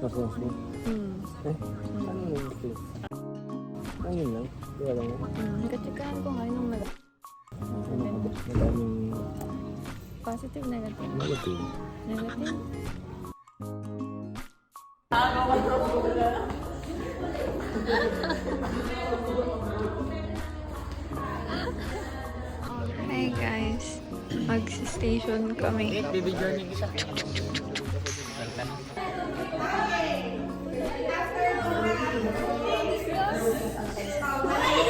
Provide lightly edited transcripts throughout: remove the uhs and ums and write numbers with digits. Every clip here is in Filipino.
Sa suso. Eh, ano yung ito? Ano yun lang? Kaya lang mo? Katsikahan ko ngayon ng mag... Madaming Positive, negative. negative. Negative? Hi guys, mag-station kami. Baby journey kita.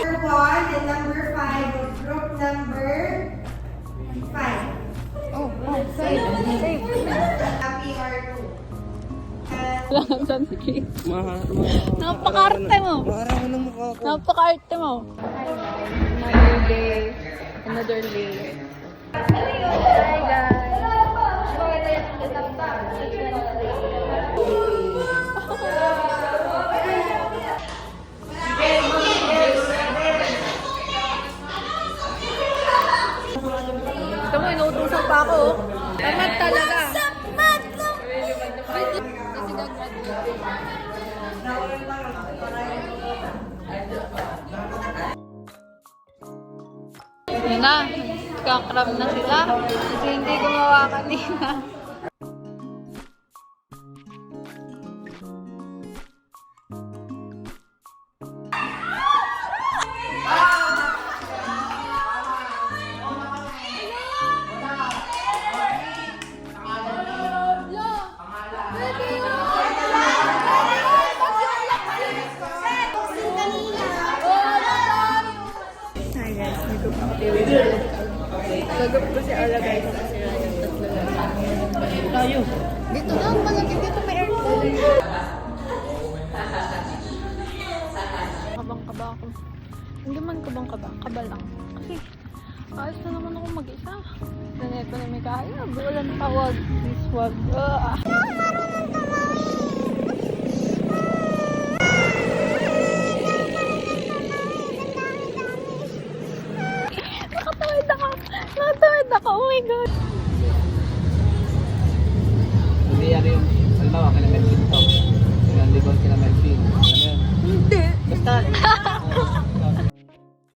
Number 1 and number 5 of group number 5. Oh, save. Happy or 2. Wala dyan si Kate. Napaka-arte mo. Maarawan ng mukha ko. Napaka-arte mo. Another day. Another day. Hi guys. Ito mo, inuutusan pa ako. Tamad talaga. Yun na, kakrab na sila. Kasi hindi gumawa kanina. Hi guys, nag-activity ulit. Gagap ko si Ala guys kasi yung tatlo lang. Tayo. Dito lang, malaki dito may aircon. Kabang-kaba ako. Hindi man kabang-kaba, kaba lang. Kasi ayos na naman ako mag-isa. Ganito na may kaya. Walang tawag. Please wag. Nakatawid ako. Nakatawid ako. Oh my God. Hindi yan yung, halimbawa, kailangan Melvin to. Kailangan Libon, kailangan Melvin. Ano yan? Hindi. Basta,